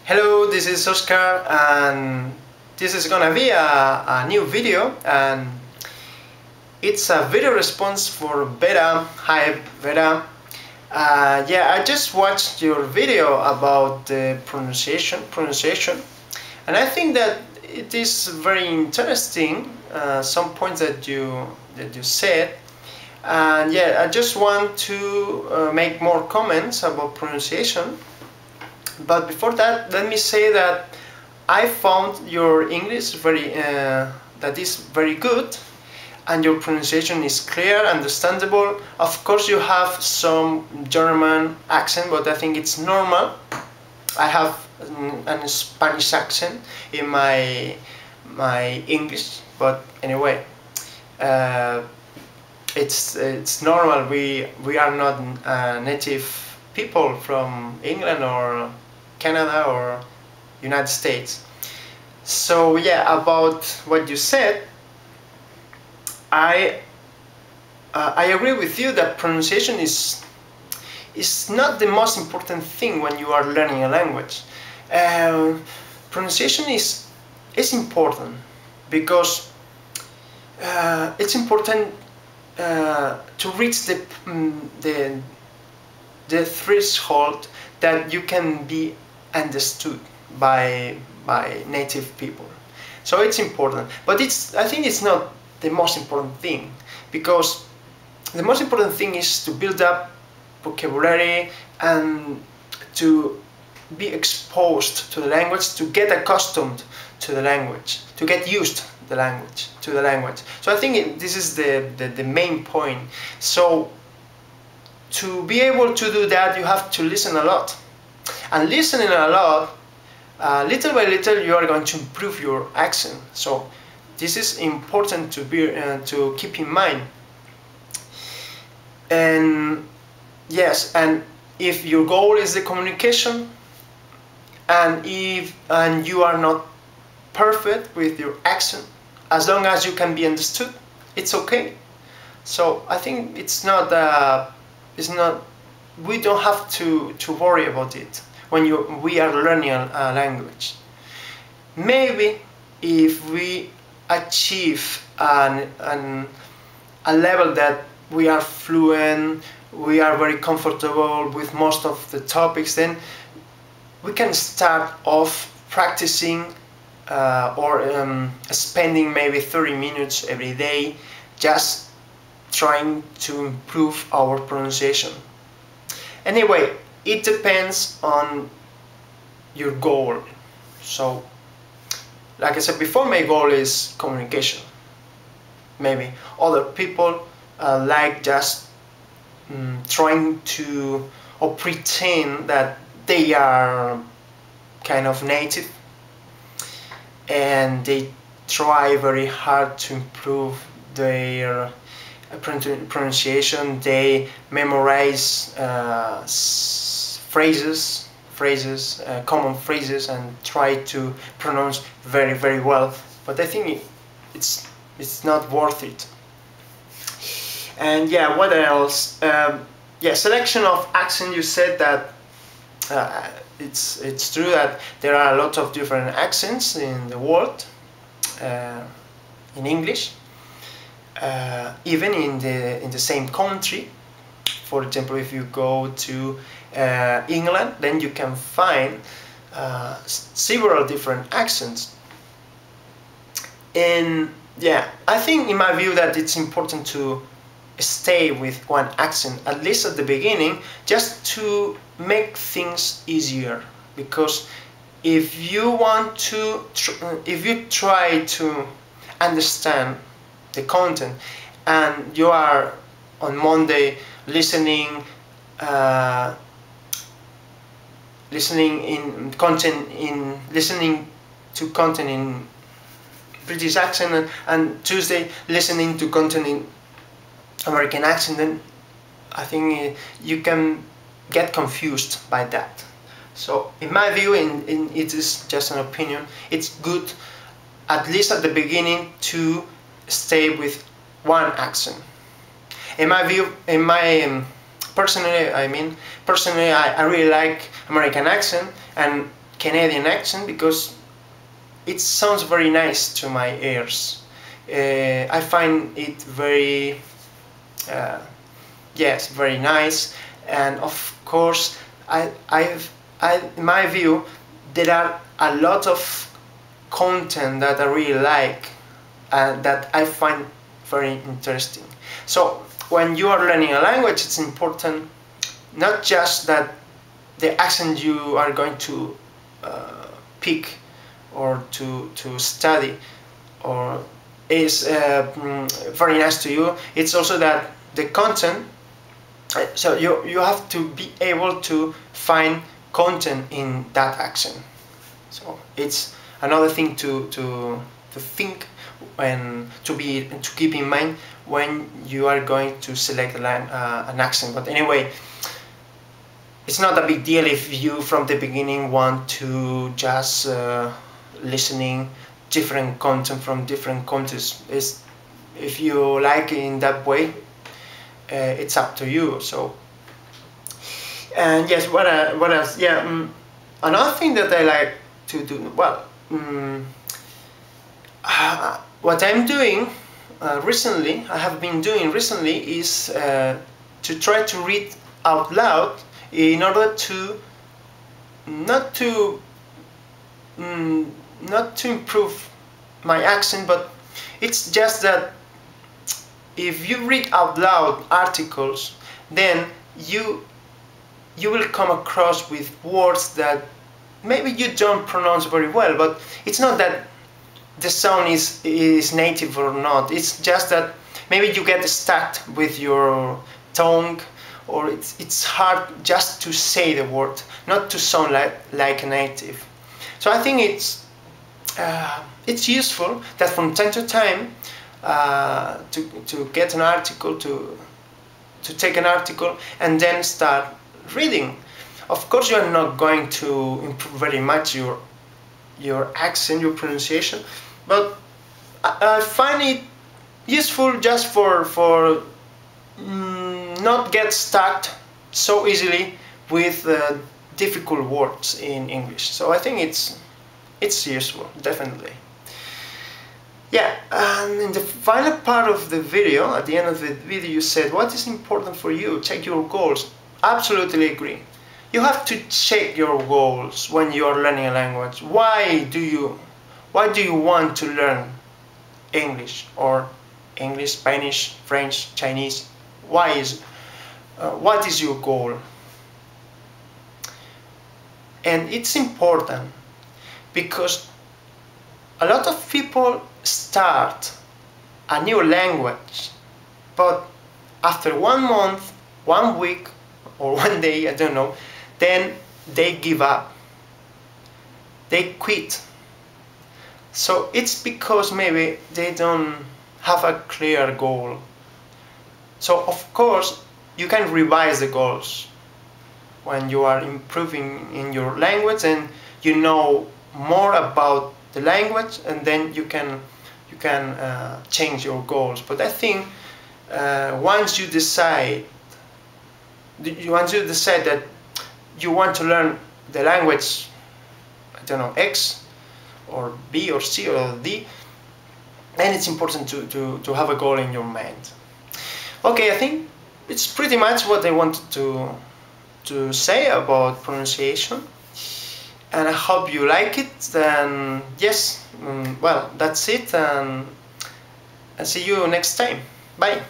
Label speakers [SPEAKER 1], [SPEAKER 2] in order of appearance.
[SPEAKER 1] Hello, this is Oscar and this is gonna be a new video, and it's a video response for Vera. Hi Vera. Yeah, I just watched your video about the pronunciation, and I think that it is very interesting, some points that you said. And yeah, I just want to make more comments about pronunciation. But before that, let me say that I found your English that is very good, and your pronunciation is clear, understandable. Of course, you have some German accent, but I think it's normal. I have a Spanish accent in my English, but anyway, it's normal. We are not native people from England or Canada or United States. So yeah, about what you said, I agree with you that pronunciation is not the most important thing when you are learning a language. Pronunciation is important because it's important to reach the threshold that you can be understood by native people. So it's important, but I think it's not the most important thing, because the most important thing is to build up vocabulary and to be exposed to the language, to get accustomed to the language, to get used to the language. So I think this is the main point. So to be able to do that, you have to listen a lot. And listening a lot, little by little, you are going to improve your accent. So this is important to keep in mind. And yes, and if your goal is the communication, and you are not perfect with your accent, as long as you can be understood, it's okay. So I think it's not we don't have to worry about it when we are learning a language. Maybe if we achieve a level that we are fluent, we are very comfortable with most of the topics, then we can start off practicing or spending maybe 30 minutes every day just trying to improve our pronunciation. Anyway, it depends on your goal. So, like I said before, my goal is communication. Maybe other people like just trying to or pretend that they are kind of native, and they try very hard to improve their pronunciation. They memorize phrases, common phrases, and try to pronounce very well. But I think it's not worth it. And yeah, what else? Yeah, selection of accent. You said that it's true that there are a lot of different accents in the world, in English. Even in the same country. For example, if you go to England, then you can find several different accents. And yeah, I think in my view that it's important to stay with one accent, at least at the beginning, just to make things easier. Because if you try to understand the content, and you are on Monday listening to content in British accent, and Tuesday listening to content in American accent, then I think you can get confused by that. So in my view, it is just an opinion, it's good at least at the beginning to stay with one accent. In my view, personally, I really like American accent, and Canadian accent because it sounds very nice to my ears. I find it very, yes, very nice, and of course, in my view, there are a lot of content that I really like, that I find very interesting. So when you are learning a language, it's important not just that the accent you are going to pick or to study or is very nice to you, it's also that the content, so you have to be able to find content in that accent. So it's another thing to think and to keep in mind when you are going to select an accent. But anyway, it's not a big deal if you from the beginning want to just listening different content from different countries. If you like it in that way, it's up to you. So, and yes, what else? Yeah, another thing that I like to do, well, what I'm doing recently, I have been doing recently, is to try to read out loud in order to not to improve my accent, but it's just that if you read out loud articles, then you will come across with words that maybe you don't pronounce very well, but it's not that the sound is native or not. It's just that maybe you get stuck with your tongue, or it's hard just to say the word, not to sound like a native. So I think it's useful that from time to time to get an article, to take an article and then start reading. Of course, you are not going to improve very much your accent, your pronunciation, but I find it useful just for not get stuck so easily with difficult words in English. So I think it's useful, definitely. Yeah, and in the final part of the video, at the end of the video, you said, what is important for you? Check your goals. Absolutely agree. You have to check your goals when you are learning a language. Why do you want to learn English, or English, Spanish, French, Chinese? What is your goal? And it's important because a lot of people start a new language, but after 1 month, 1 week, or 1 day, I don't know, then they give up. They quit. So it's because maybe they don't have a clear goal. So of course you can revise the goals when you are improving in your language and you know more about the language, and then you can change your goals. But I think once you decide that you want to learn the language, I don't know, X or B or C or D, then it's important to have a goal in your mind. Okay, I think it's pretty much what I wanted to say about pronunciation, and I hope you like it. And yes, well, that's it, and I'll see you next time. Bye.